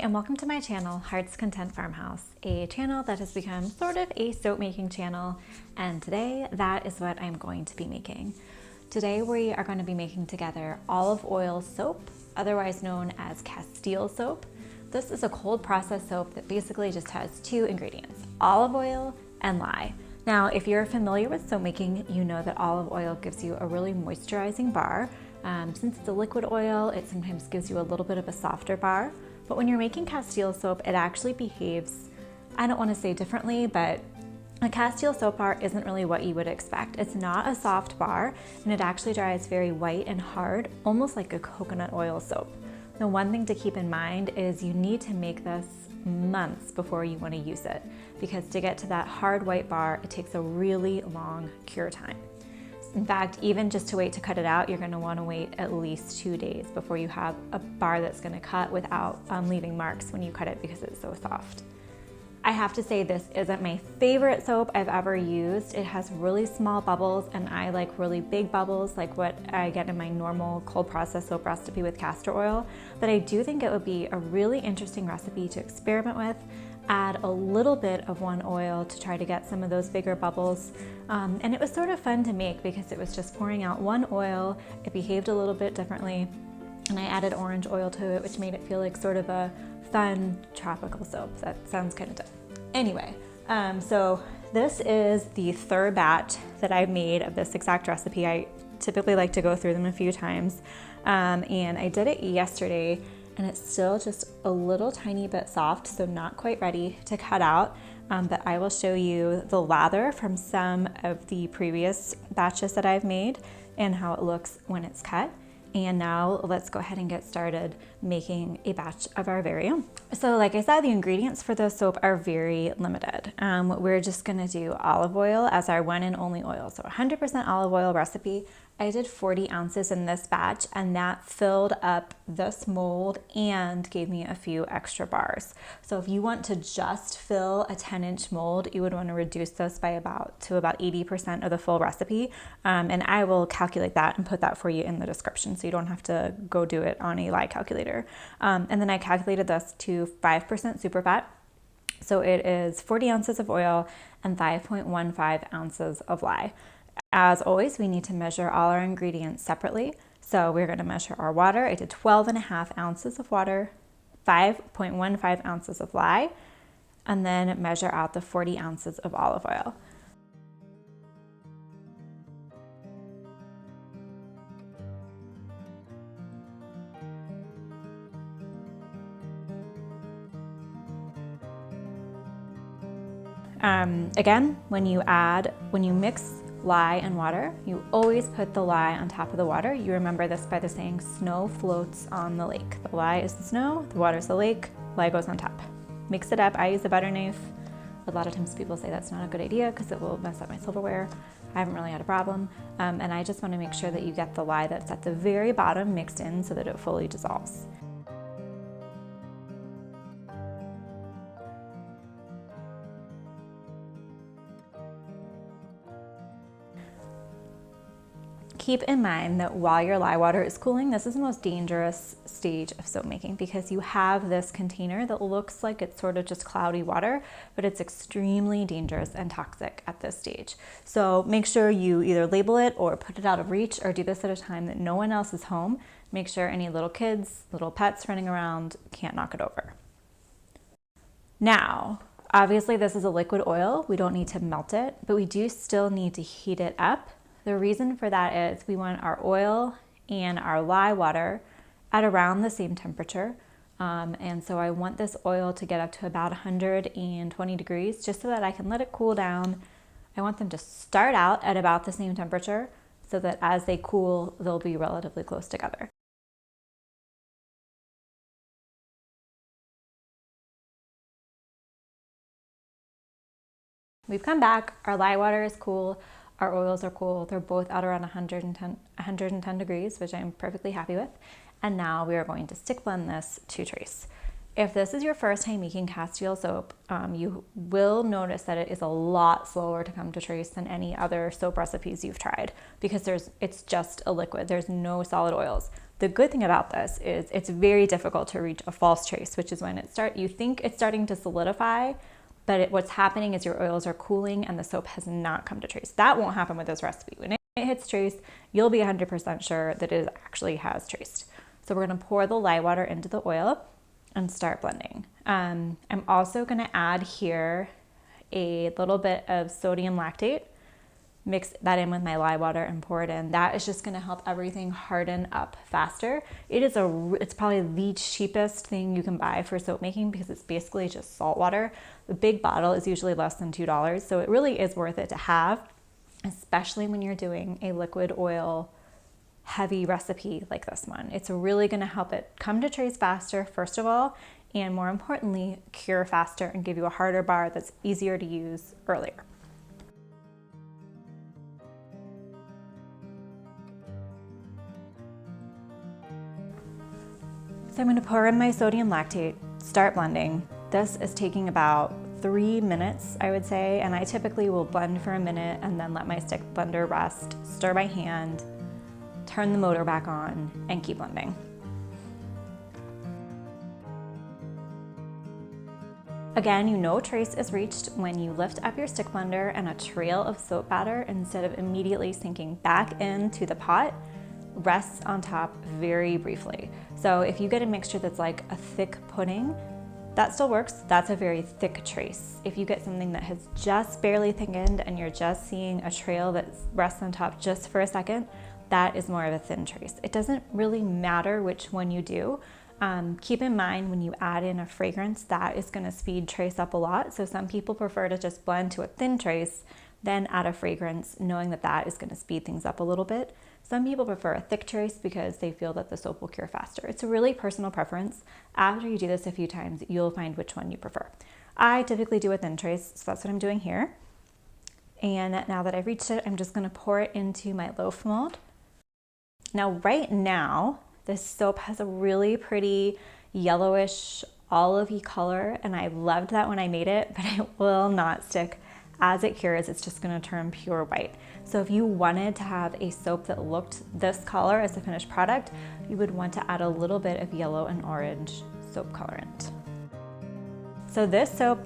And welcome to my channel, Heart's Content Farmhouse, a channel that has become sort of a soap making channel, and today that is what I'm going to be making. Today we are going to be making together olive oil soap, otherwise known as Castile soap. This is a cold process soap that basically just has two ingredients, olive oil and lye. Now, if you're familiar with soap making, you know that olive oil gives you a really moisturizing bar. Since it's a liquid oil, it sometimes gives you a little bit of a softer bar. But when you're making Castile soap, it actually behaves, I don't want to say differently, but a Castile soap bar isn't really what you would expect. It's not a soft bar, and it actually dries very white and hard, almost like a coconut oil soap. Now, one thing to keep in mind is you need to make this months before you want to use it, because to get to that hard white bar, it takes a really long cure time. In fact, even just to wait to cut it out, you're going to want to wait at least 2 days before you have a bar that's going to cut without leaving marks when you cut it because it's so soft. I have to say this isn't my favorite soap I've ever used. It has really small bubbles, and I like really big bubbles like what I get in my normal cold process soap recipe with castor oil. But I do think it would be a really interesting recipe to experiment with. Add a little bit of one oil to try to get some of those bigger bubbles. And it was sort of fun to make because it was just pouring out one oil. It behaved a little bit differently. And I added orange oil to it, which made it feel like sort of a fun tropical soap. That sounds kind of dumb. Anyway, so this is the third batch that I've made of this exact recipe. I typically like to go through them a few times. And I did it yesterday, and it's still just a little tiny bit soft, so not quite ready to cut out. But I will show you the lather from some of the previous batches that I've made and how it looks when it's cut. And now let's go ahead and get started making a batch of our very own. So like I said, the ingredients for this soap are very limited. We're just gonna do olive oil as our one and only oil. So 100% olive oil recipe. I did 40 ounces in this batch, and that filled up this mold and gave me a few extra bars. So if you want to just fill a 10-inch mold, you would want to reduce this by about 80% of the full recipe. And I will calculate that and put that for you in the description, so you don't have to go do it on a lye calculator. And then I calculated this to 5% superfat. So it is 40 ounces of oil and 5.15 ounces of lye. As always, we need to measure all our ingredients separately. So we're going to measure our water. I did 12.5 ounces of water, 5.15 ounces of lye, and then measure out the 40 ounces of olive oil. Again, when you mix lye and water, you always put the lye on top of the water. You remember this by the saying, snow floats on the lake. The lye is the snow, the water is the lake, lye goes on top. Mix it up. I use a butter knife. A lot of times people say that's not a good idea because it will mess up my silverware. I haven't really had a problem. And I just want to make sure that you get the lye that's at the very bottom mixed in so that it fully dissolves. Keep in mind that while your lye water is cooling, this is the most dangerous stage of soap making because you have this container that looks like it's sort of just cloudy water, but it's extremely dangerous and toxic at this stage. So make sure you either label it or put it out of reach, or do this at a time that no one else is home. Make sure any little kids, little pets running around can't knock it over. Now, obviously this is a liquid oil. We don't need to melt it, but we do still need to heat it up. The reason for that is we want our oil and our lye water at around the same temperature. And so I want this oil to get up to about 120 degrees just so that I can let it cool down. I want them to start out at about the same temperature so that as they cool, they'll be relatively close together. We've come back, our lye water is cool. Our oils are cool. They're both at around 110 degrees, which I'm perfectly happy with. And now we are going to stick blend this to trace. If this is your first time making Castile soap, you will notice that it is a lot slower to come to trace than any other soap recipes you've tried because it's just a liquid. There's no solid oils. The good thing about this is it's very difficult to reach a false trace, which is when you think it's starting to solidify, but what's happening is your oils are cooling and the soap has not come to trace. That won't happen with this recipe. When it hits trace, you'll be 100% sure that it actually has traced. So we're gonna pour the lye water into the oil and start blending. I'm also gonna add here a little bit of sodium lactate, mix that in with my lye water and pour it in. That is just gonna help everything harden up faster. It's probably the cheapest thing you can buy for soap making because it's basically just salt water. The big bottle is usually less than $2, so it really is worth it to have, especially when you're doing a liquid oil heavy recipe like this one. It's really gonna help it come to trace faster, first of all, and more importantly, cure faster and give you a harder bar that's easier to use earlier. So I'm gonna pour in my sodium lactate, start blending. This is taking about 3 minutes, I would say, and I typically will blend for a minute and then let my stick blender rest, stir by hand, turn the motor back on, and keep blending. Again, you know trace is reached when you lift up your stick blender and a trail of soap batter, instead of immediately sinking back into the pot, rests on top very briefly. So if you get a mixture that's like a thick pudding, that still works. That's a very thick trace. If you get something that has just barely thickened and you're just seeing a trail that rests on top just for a second, that is more of a thin trace. It doesn't really matter which one you do. Keep in mind when you add in a fragrance, that is gonna speed trace up a lot. So some people prefer to just blend to a thin trace, then add a fragrance, knowing that that is gonna speed things up a little bit. Some people prefer a thick trace because they feel that the soap will cure faster. It's a really personal preference. After you do this a few times, you'll find which one you prefer. I typically do a thin trace, so that's what I'm doing here. And now that I've reached it, I'm just gonna pour it into my loaf mold. Now, right now, this soap has a really pretty yellowish olivey color, and I loved that when I made it, but it will not stick. As it cures, it's just gonna turn pure white. So if you wanted to have a soap that looked this color as a finished product, you would want to add a little bit of yellow and orange soap colorant. So this soap,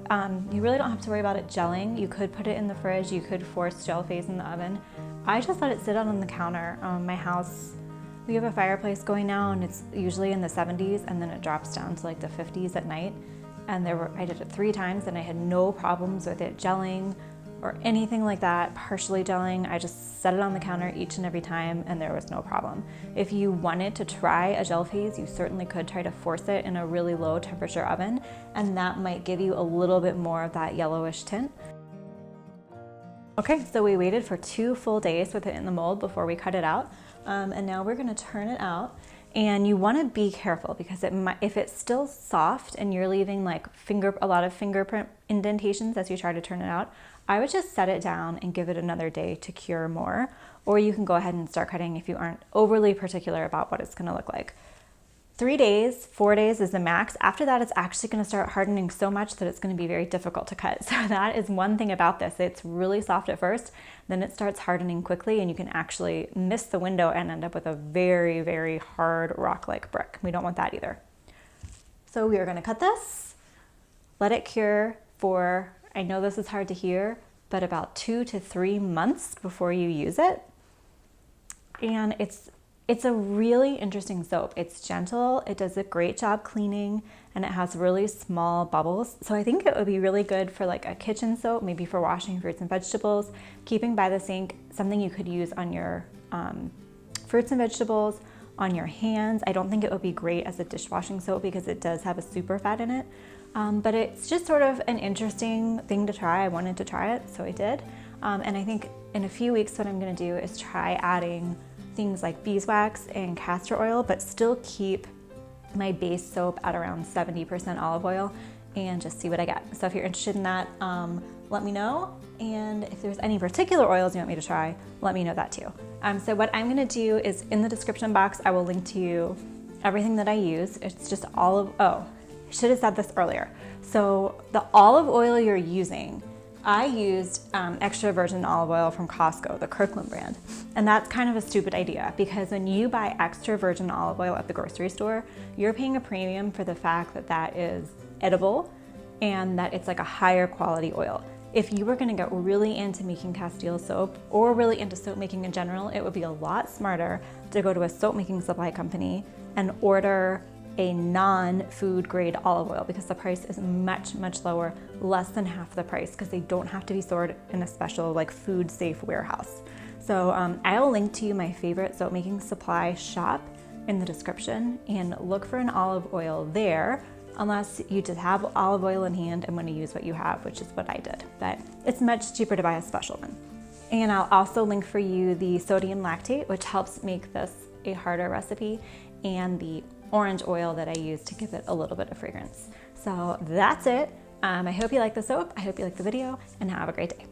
you really don't have to worry about it gelling. You could put it in the fridge, you could force gel phase in the oven. I just let it sit out on the counter. My house, we have a fireplace going now and it's usually in the 70s and then it drops down to like the 50s at night. And I did it 3 times and I had no problems with it gelling or anything like that, partially gelling. I just set it on the counter each and every time and there was no problem. If you wanted to try a gel phase, you certainly could try to force it in a really low temperature oven, and that might give you a little bit more of that yellowish tint. Okay, so we waited for 2 full days with it in the mold before we cut it out. And now we're gonna turn it out. And you wanna be careful because if it's still soft and you're leaving like a lot of fingerprint indentations as you try to turn it out, I would just set it down and give it another day to cure more. Or you can go ahead and start cutting if you aren't overly particular about what it's gonna look like. 3 days, 4 days is the max. After that, it's actually gonna start hardening so much that it's gonna be very difficult to cut. So that is one thing about this. It's really soft at first, then it starts hardening quickly and you can actually miss the window and end up with a very, very hard rock-like brick. We don't want that either. So we are gonna cut this, let it cure for, I know this is hard to hear, but about 2 to 3 months before you use it. And it's a really interesting soap. It's gentle, it does a great job cleaning, and it has really small bubbles. So I think it would be really good for like a kitchen soap, maybe for washing fruits and vegetables, keeping by the sink, something you could use on your fruits and vegetables, on your hands. I don't think it would be great as a dishwashing soap because it does have a super fat in it. But it's just sort of an interesting thing to try. I wanted to try it, so I did. And I think in a few weeks what I'm gonna do is try adding things like beeswax and castor oil, but still keep my base soap at around 70% olive oil and just see what I get. So if you're interested in that, let me know. And if there's any particular oils you want me to try, let me know that too. So what I'm gonna do is in the description box, I will link to you everything that I use. It's just I should have said this earlier. So the olive oil you're using I used extra virgin olive oil from Costco, the Kirkland brand. And that's kind of a stupid idea because when you buy extra virgin olive oil at the grocery store, you're paying a premium for the fact that that is edible and that it's like a higher quality oil. If you were gonna get really into making Castile soap or really into soap making in general, it would be a lot smarter to go to a soap making supply company and order a non-food grade olive oil because the price is much, much lower, less than half the price because they don't have to be stored in a special like food safe warehouse. So I'll link to you my favorite soap making supply shop in the description and look for an olive oil there. Unless you just have olive oil in hand and want to use what you have, which is what I did. But it's much cheaper to buy a special one. And I'll also link for you the sodium lactate, which helps make this a harder recipe, and the orange oil that I use to give it a little bit of fragrance. So that's it. I hope you like the soap. I hope you like the video, and have a great day.